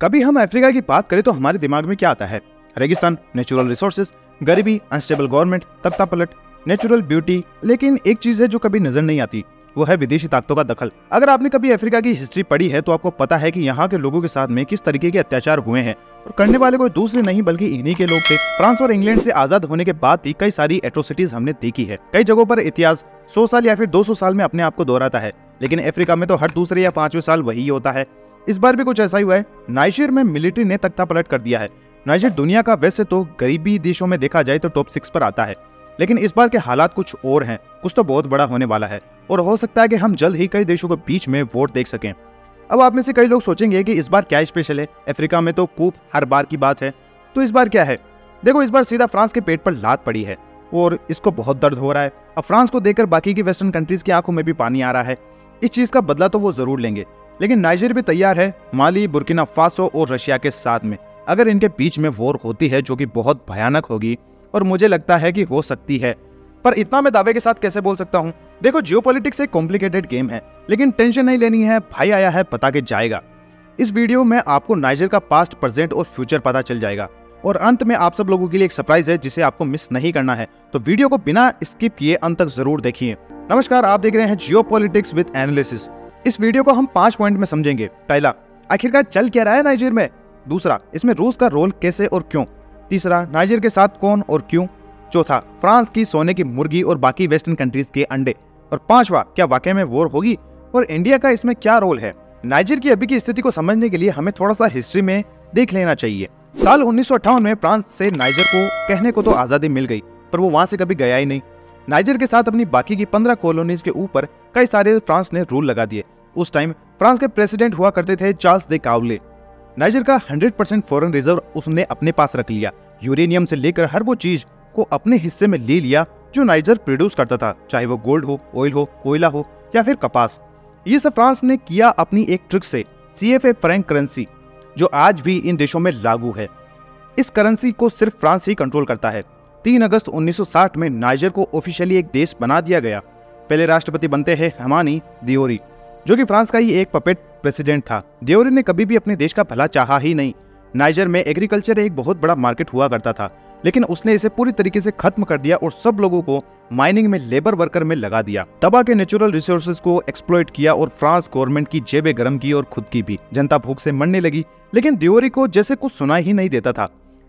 कभी हम अफ्रीका की बात करें तो हमारे दिमाग में क्या आता है? रेगिस्तान, नेचुरल रिसोर्सेज, गरीबी, अनस्टेबल गवर्नमेंट, तख्ता पलट, नेचुरल ब्यूटी। लेकिन एक चीज है जो कभी नजर नहीं आती, वो है विदेशी ताकतों का दखल। अगर आपने कभी अफ्रीका की हिस्ट्री पढ़ी है तो आपको पता है कि यहाँ के लोगों के साथ में किस तरीके के अत्याचार हुए हैं, और करने वाले कोई दूसरे नहीं बल्कि इन्हीं के लोग थे। फ्रांस और इंग्लैंड से आजाद होने के बाद भी कई सारी एट्रोसिटीज हमने देखी है। कई जगहों पर इतिहास 100 साल या फिर 200 साल में अपने आप को दोहराता है, लेकिन अफ्रीका में तो हर दूसरे या 5वें साल वही होता है। इस बार भी कुछ ऐसा ही हुआ है। नाइजर में मिलिट्री ने तख्ता पलट कर दिया है। नाइजर दुनिया का वैसे तो गरीबी देशों में देखा जाए तो टॉप 6 पर आता है, लेकिन इस बार के हालात कुछ और हैं। कुछ तो बहुत बड़ा होने वाला है और हो सकता है कि हम जल्द ही कई देशों के बीच में वोट देख सकें। अब आप में से कई लोग सोचेंगे कि इस बार क्या स्पेशल है, अफ्रीका में तो कूप हर बार की बात है, तो इस बार क्या है? देखो, इस बार सीधा फ्रांस के पेट पर लात पड़ी है और इसको बहुत दर्द हो रहा है। अब फ्रांस को देखकर बाकी की वेस्टर्न कंट्रीज की आंखों में भी पानी आ रहा है। इस चीज का बदला तो वो जरूर लेंगे, लेकिन नाइजर भी तैयार है माली, बुर्किना फासो और रशिया के साथ में। अगर इनके बीच में वॉर होती है जो कि बहुत भयानक होगी, और मुझे लगता है कि हो सकती है, पर इतना मैं दावे के साथ कैसे बोल सकता हूँ? देखो, जियोपॉलिटिक्स एक कॉम्प्लिकेटेड गेम है, लेकिन टेंशन नहीं लेनी है। भाई आया है पता के जाएगा। इस वीडियो में आपको नाइजर का पास्ट, प्रेजेंट और फ्यूचर पता चल जाएगा, और अंत में आप सब लोगों के लिए एक सरप्राइज है जिसे आपको मिस नहीं करना है, तो वीडियो को बिना स्किप किए अंत तक जरूर देखिए। नमस्कार, आप देख रहे हैं जियोपॉलिटिक्स विद एनालिसिस। इस वीडियो को हम 5 पॉइंट में समझेंगे। पहला, आखिरकार चल क्या रहा है नाइजर में। दूसरा, इसमें रूस का रोल कैसे और क्यों। तीसरा, नाइजर के साथ कौन और क्यों। चौथा, फ्रांस की सोने की मुर्गी और बाकी वेस्टर्न कंट्रीज के अंडे। और पांचवा, क्या वाकई में वॉर होगी और इंडिया का इसमें क्या रोल है। नाइजर की अभी की स्थिति को समझने के लिए हमें थोड़ा सा हिस्ट्री में देख लेना चाहिए। साल 1958 में फ्रांस से नाइजर को कहने को तो आजादी मिल गई, पर वो वहां से कभी गया ही नहीं। नाइजर के साथ अपनी बाकी की 15 कॉलोनीज के ऊपर कई सारे फ्रांस ने रूल लगा दिए। उस टाइम फ्रांस के प्रेसिडेंट हुआ करते थे चार्ल्स दे काउले। नाइजर का 100% फॉरेन रिजर्व उसने अपने पास रख लिया। यूरेनियम से लेकर हर वो चीज को अपने हिस्से में ले लिया जो नाइजर प्रोड्यूस करता था, चाहे वो गोल्ड हो, ऑयल हो, कोयला हो या फिर कपास। ये सब फ्रांस ने किया अपनी एक ट्रिक से, CFA फ्रैंक करेंसी, जो आज भी इन देशों में लागू है। इस करेंसी को सिर्फ फ्रांस ही कंट्रोल करता है। 3 अगस्त 1960 में नाइजर को ऑफिशियली एक देश बना दिया गया। पहले राष्ट्रपति बनते हैं हमानी दियोरी, जो कि फ्रांस का ही एक पपेट प्रेसिडेंट था। दियोरी ने कभी भी अपने देश का भला चाहा ही नहीं। नाइजर में एग्रीकल्चर एक बहुत बड़ा मार्केट हुआ करता था, लेकिन उसने इसे पूरी तरीके से खत्म कर दिया और सब लोगों को माइनिंग में लेबर वर्कर में लगा दिया। दबा के नेचुरल रिसोर्सेज को एक्सप्लॉइट किया और फ्रांस गवर्नमेंट की जेबें गर्म की और खुद की भी। जनता भूख से मरने लगी, लेकिन दियोरी को जैसे कुछ सुनाई ही नहीं देता था।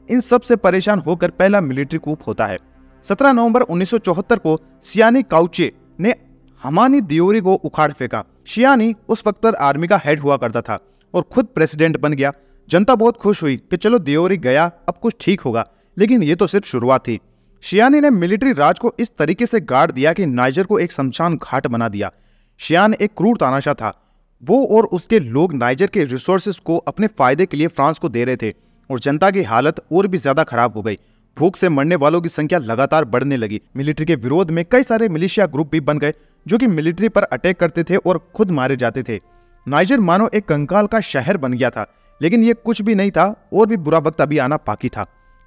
इन सब से परेशान होकर पहला मिलिट्री कूप होता है। 17 नवंबर 1974 को सियानी काउचे ने हमानी दियोरी को उखाड़ फेंका। शियानी उस वक्त पर आर्मी का हेड हुआ करता था और खुद प्रेसिडेंट बन गया। जनता बहुत खुश हुई कि चलो दियोरी गया, अब कुछ ठीक होगा, लेकिन ये तो सिर्फ शुरुआत थी। शियानी ने मिलिट्री राज को इस तरीके से गाड़ दिया कि नाइजर को एक शमशान घाट बना दिया। शियान एक क्रूर तानाशाह था। वो और उसके लोग नाइजर के रिसोर्सेज को अपने फायदे के लिए फ्रांस को दे रहे थे, और जनता की हालत और भी ज्यादा खराब हो गई। भूख से मरने वालों की संख्या लगातार बढ़ने लगी। मिलिट्री के विरोध में कई सारे मिलिशिया ग्रुप भी बन गए जो कि मिलिट्री पर अटैक करते थे और खुद मारे जाते थे। नाइजर मानो एक कंकाल का शहर बन गया था, लेकिन ये कुछ भी नहीं था, और भी बुरा वक्त अभी आना बाकी था।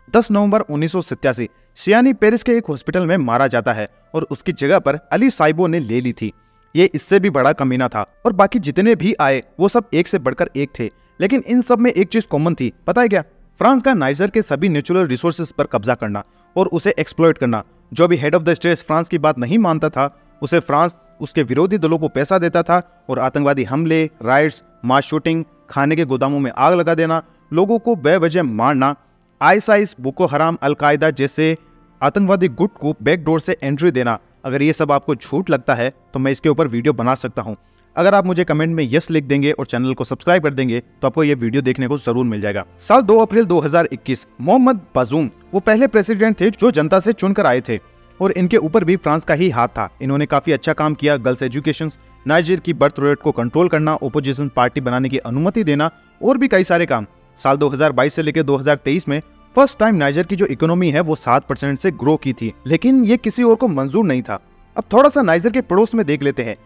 10 नवंबर 1987 सियानी पेरिस के एक हॉस्पिटल में मारा जाता है और उसकी जगह पर अली साइबो ने ले ली थी। ये इससे भी बड़ा कमीना था, और बाकी जितने भी आए वो सब एक से बढ़कर एक थे, लेकिन इन सब में एक चीज कॉमन थी। पता है क्या? फ्रांस का नाइजर के सभी नेचुरल रिसोर्सेज पर कब्जा करना और उसे एक्सप्लॉइट करना। जो भी head of the state France की बात नहीं मानता था, उसे फ्रांस उसके विरोधी दलों को पैसा देता था, और आतंकवादी हमले, राइट्स, मास शूटिंग, खाने के गोदामों में आग लगा देना, लोगों को बेवजह मारना, आईएसआईएस, बोको हराम, अलकायदा जैसे आतंकवादी गुट को बैकडोर से एंट्री देना। अगर ये सब आपको झूठ लगता है तो मैं इसके ऊपर वीडियो बना सकता हूँ। अगर आप मुझे कमेंट में यस लिख देंगे और चैनल को सब्सक्राइब कर देंगे तो आपको ये वीडियो देखने को जरूर मिल जाएगा। साल 2 अप्रैल 2021 मोहम्मद बाजूम वो पहले प्रेसिडेंट थे जो जनता से चुनकर आए थे, और इनके ऊपर भी फ्रांस का ही हाथ था। इन्होंने काफी अच्छा काम किया। गर्ल्स एजुकेशन, नाइजर की बर्थ रेट को कंट्रोल करना, ओपोजिशन पार्टी बनाने की अनुमति देना, और भी कई सारे काम। साल 2022 से लेकर 2023 में फर्स्ट टाइम नाइजर की जो इकोनॉमी है वो 7% से ग्रो की थी, लेकिन ये किसी और को मंजूर नहीं था। अब थोड़ा सा नाइजर के पड़ोस में देख लेते हैं।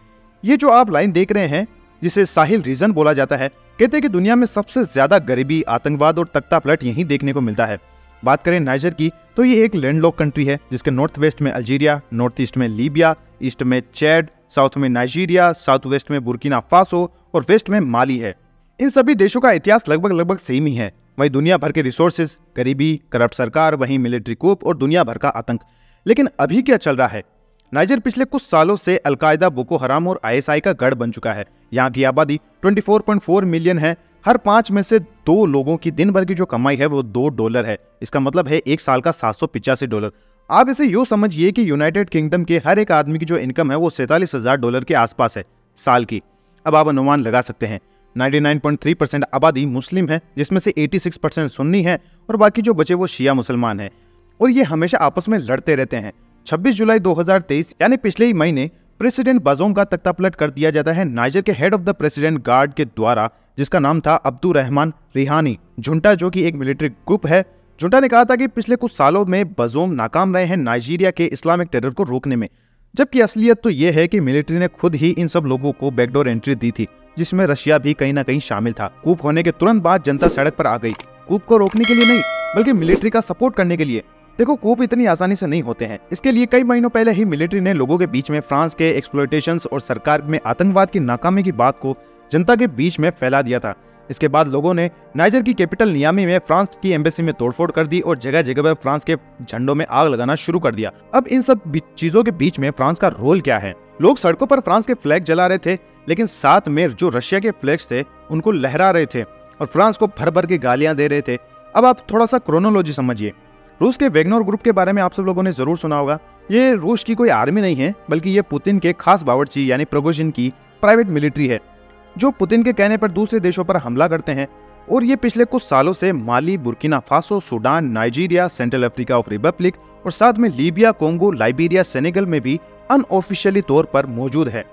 ये जो आप लाइन देख रहे हैं, जिसे साहिल रीजन बोला जाता है, कहते हैं कि दुनिया में सबसे ज्यादा गरीबी, आतंकवाद और तख्ता पलट यहीं देखने को मिलता है। बात करें नाइजर की तो ये एक लैंडलॉक कंट्री है, जिसके नॉर्थ वेस्ट में अल्जीरिया, नॉर्थ ईस्ट में लीबिया, ईस्ट में चैड, साउथ में नाइजीरिया, साउथ वेस्ट में बुर्किना फासो और वेस्ट में माली है। इन सभी देशों का इतिहास लगभग सेम ही है। वहीं दुनिया भर के रिसोर्सेज, गरीबी, करप्ट सरकार, वहीं मिलिट्री कूप और दुनिया भर का आतंक। लेकिन अभी क्या चल रहा है? नाइजर पिछले कुछ सालों से अलकायदा, बोको हराम और ISI का गढ़ बन चुका है। यहाँ की आबादी 24.4 मिलियन है। हर 5 में से 2 लोगों की दिन भर की जो कमाई है वो $2 है। इसका मतलब है एक साल का $785। आप इसे यूँ समझिए कि यूनाइटेड किंगडम के हर एक आदमी की जो इनकम है वो $47,000 के आसपास है साल की। अब आप अनुमान लगा सकते हैं। 99.3% आबादी मुस्लिम है, जिसमें से 86% सुन्नी है और बाकी जो बचे वो शिया मुसलमान हैं। और ये हमेशा आपस में लड़ते रहते हैं। 26 जुलाई 2023 यानी पिछले ही महीने प्रेसिडेंट बाज़ूम का तख्तापलट कर दिया जाता है नाइजर के head of the president guard के द्वारा, जिसका नाम था अब्दुर्रहमान रिहानी। जुंटा जो कि एक मिलिट्री ग्रुप है। जुंटा ने कहा था कि पिछले कुछ सालों में बाज़ूम नाकाम रहे हैं नाइजीरिया के इस्लामिक टेरर को रोकने में, जबकि असलियत तो यह है कि मिलिट्री ने खुद ही इन सब लोगों को बैकडोर एंट्री दी थी, जिसमें रशिया भी कहीं ना कहीं शामिल था। कूप होने के तुरंत बाद जनता सड़क पर आ गई, कूप को रोकने के लिए नहीं बल्कि मिलिट्री का सपोर्ट करने के लिए। देखो, कूप इतनी आसानी से नहीं होते हैं। इसके लिए कई महीनों पहले ही मिलिट्री ने लोगों के बीच में फ्रांस के एक्सप्लॉयटेशंस और सरकार में आतंकवाद की नाकामी की बात को जनता के बीच में फैला दिया था। इसके बाद लोगों ने नाइजर की कैपिटल नियामी में फ्रांस की एम्बेसी में तोड़फोड़ कर दी और जगह जगह पर फ्रांस के झंडों में आग लगाना शुरू कर दिया। अब इन सब चीजों के बीच में फ्रांस का रोल क्या है? लोग सड़कों पर फ्रांस के फ्लैग जला रहे थे, लेकिन साथ में जो रशिया के फ्लैग्स थे उनको लहरा रहे थे और फ्रांस को भर भर के गालियां दे रहे थे। अब आप थोड़ा सा क्रोनोलॉजी समझिए। रूस के वैगनर ग्रुप के बारे में आप सब लोगों ने जरूर सुना होगा। ये रूस की कोई आर्मी नहीं है, बल्कि ये पुतिन के खास बावर्ची यानी प्रिगोजिन की प्राइवेट मिलिट्री है, जो पुतिन के कहने पर दूसरे देशों पर हमला करते हैं। और ये पिछले कुछ सालों से Mali, Burkina Faso, Sudan, Nigeria, Central Africa of Republic और साथ में लीबिया, कोंगो, लाइबेरिया, सेनेगल में भी अनऑफिशियली तौर पर मौजूद है।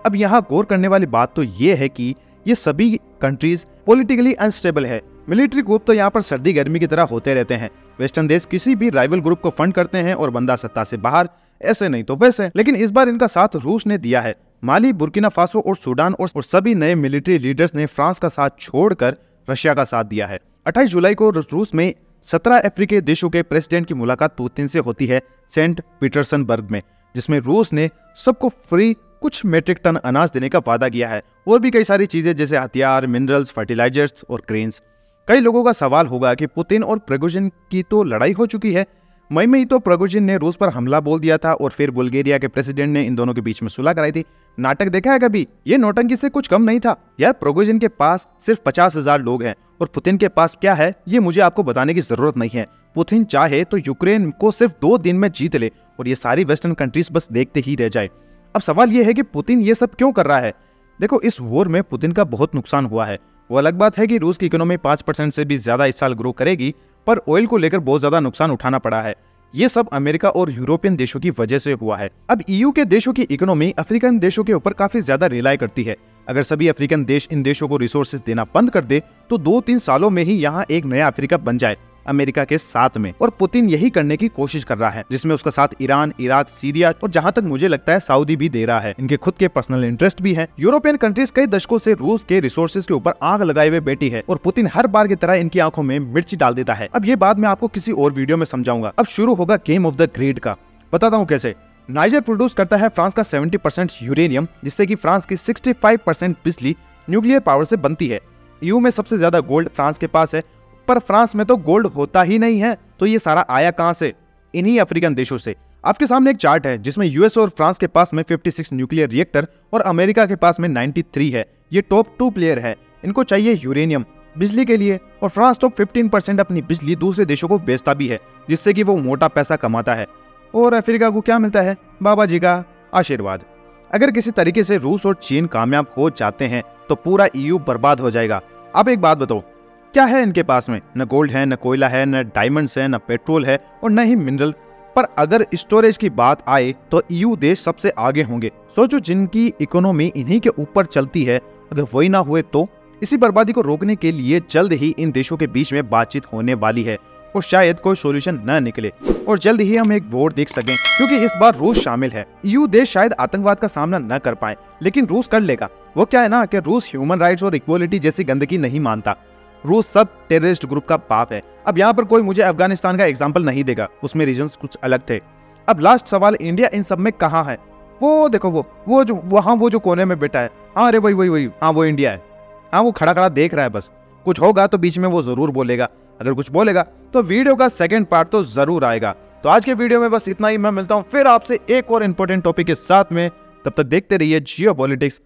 अब यहाँ गौर करने वाली बात तो ये है कि ये सभी कंट्रीज पॉलिटिकली अनस्टेबल है। मिलिट्री ग्रुप तो यहाँ पर सर्दी गर्मी की तरह होते रहते हैं। वेस्टर्न देश किसी भी राइवल ग्रुप को फंड करते हैं और बंदा सत्ता से बाहर, ऐसे नहीं तो वैसे। लेकिन इस बार इनका साथ रूस ने दिया है। माली, बुर्किना फासो और सूडान और सभी नए मिलिट्री लीडर्स ने फ्रांस का साथ छोड़कर रशिया का साथ दिया है। 28 जुलाई को रूस में 17 अफ्रीकी देशों के प्रेसिडेंट की मुलाकात पुतिन से होती है सेंट पीटर्सबर्ग में, जिसमें रूस ने सबको फ्री कुछ मेट्रिक टन अनाज देने का वादा किया है और भी कई सारी चीजें जैसे हथियार, मिनरल्स, फर्टिलाइजर्स और क्रेन्स। कई लोगों का सवाल होगा कि पुतिन और प्रिगोजिन की तो लड़ाई हो चुकी है। मई में ही तो प्रिगोजिन ने रूस पर हमला बोल दिया था और फिर बुल्गारिया के प्रेसिडेंट ने इन दोनों के बीच में सुलह कराई थी। नाटक देखा है कभी? ये नौटंकी से कुछ कम नहीं था यार। प्रिगोजिन के पास सिर्फ 50,000 लोग हैं और पुतिन के पास क्या है ये मुझे आपको बताने की जरूरत नहीं है। पुतिन चाहे तो यूक्रेन को सिर्फ 2 दिन में जीत ले और ये सारी वेस्टर्न कंट्रीज बस देखते ही रह जाए। अब सवाल ये है कि पुतिन ये सब क्यों कर रहा है? देखो, इस वॉर में पुतिन का बहुत नुकसान हुआ है। वो अलग बात है कि रूस की इकोनॉमी 5% से भी ज्यादा इस साल ग्रो करेगी, पर ऑयल को लेकर बहुत ज्यादा नुकसान उठाना पड़ा है। ये सब अमेरिका और यूरोपियन देशों की वजह से हुआ है। अब EU के देशों की इकोनॉमी अफ्रीकन देशों के ऊपर काफी ज्यादा रिलाई करती है। अगर सभी अफ्रीकन देश इन देशों को रिसोर्सेज देना बंद कर दे तो 2-3 सालों में ही यहाँ एक नया अफ्रीका बन जाए अमेरिका के साथ में। और पुतिन यही करने की कोशिश कर रहा है, जिसमें उसका साथ ईरान, इराक, सीरिया और जहां तक मुझे लगता है सऊदी भी दे रहा है। इनके खुद के पर्सनल इंटरेस्ट भी हैं। यूरोपियन कंट्रीज कई दशकों से रूस के रिसोर्सेज के ऊपर आग लगाए हुए बैठी है और पुतिन हर बार की तरह इनकी आंखों में मिर्ची डाल देता है। अब ये बात मैं आपको किसी और वीडियो में समझाऊंगा। अब शुरू होगा गेम ऑफ द ग्रेड का। बताता हूँ कैसे। नाइजर प्रोड्यूस करता है फ्रांस का 70% यूरेनियम, जिससे कि फ्रांस की 65% बिजली न्यूक्लियर पावर से बनती है। EU में सबसे ज्यादा गोल्ड फ्रांस के पास है, पर फ्रांस में तो गोल्ड होता ही नहीं है। तो ये सारा आया कहां से? इन्हीं अफ्रीकन देशों से। आपके सामने एक चार्ट है जिसमें US और फ्रांस के पास में 56 न्यूक्लियर रिएक्टर और अमेरिका के पास में 93 है। ये टॉप 2 प्लेयर है। इनको चाहिए यूरेनियम बिजली के लिए और फ्रांस तो 15% अपनी बिजली दूसरे देशों को बेचता भी है, जिससे कि वो मोटा पैसा कमाता है। और अफ्रीका को क्या मिलता है? बाबा जी का आशीर्वाद। अगर किसी तरीके से रूस और चीन कामयाब हो जाते हैं तो पूरा EU बर्बाद हो जाएगा। अब एक बात बताओ, क्या है इनके पास में? न गोल्ड है, न कोयला है, न डायमंड्स है, न पेट्रोल है और न ही मिनरल। पर अगर स्टोरेज की बात आए तो EU देश सबसे आगे होंगे। सोचो, जिनकी इकोनॉमी इन्हीं के ऊपर चलती है, अगर वही ना हुए तो। इसी बर्बादी को रोकने के लिए जल्द ही इन देशों के बीच में बातचीत होने वाली है और शायद कोई सॉल्यूशन न निकले और जल्द ही हम एक वोट देख सकें, क्योंकि इस बार रूस शामिल है। EU देश शायद आतंकवाद का सामना न कर पाए, लेकिन रूस कर लेगा। वो क्या है ना कि रूस ह्यूमन राइट्स और इक्वलिटी जैसी गंदगी नहीं मानता। रूस सब टेररिस्ट ग्रुप का बाप है। अब यहाँ पर कोई मुझे अफगानिस्तान का एग्जाम्पल नहीं देगा, उसमें रीजंस कुछ अलग थे। अब लास्ट सवाल, इंडिया इन सब में कहाँ है? वो देखो, वो जो कोने में बैठा है। हाँ, अरे वही, हाँ वो इंडिया है। हाँ, वो खड़ा खड़ा देख रहा है बस। कुछ होगा तो बीच में वो जरूर बोलेगा, अगर कुछ बोलेगा तो वीडियो का सेकंड पार्ट तो जरूर आएगा। तो आज के वीडियो में बस इतना ही। मैं मिलता हूँ फिर आपसे एक और इंपॉर्टेंट टॉपिक के साथ में। तब तक देखते रहिए जियोपॉलिटिक्स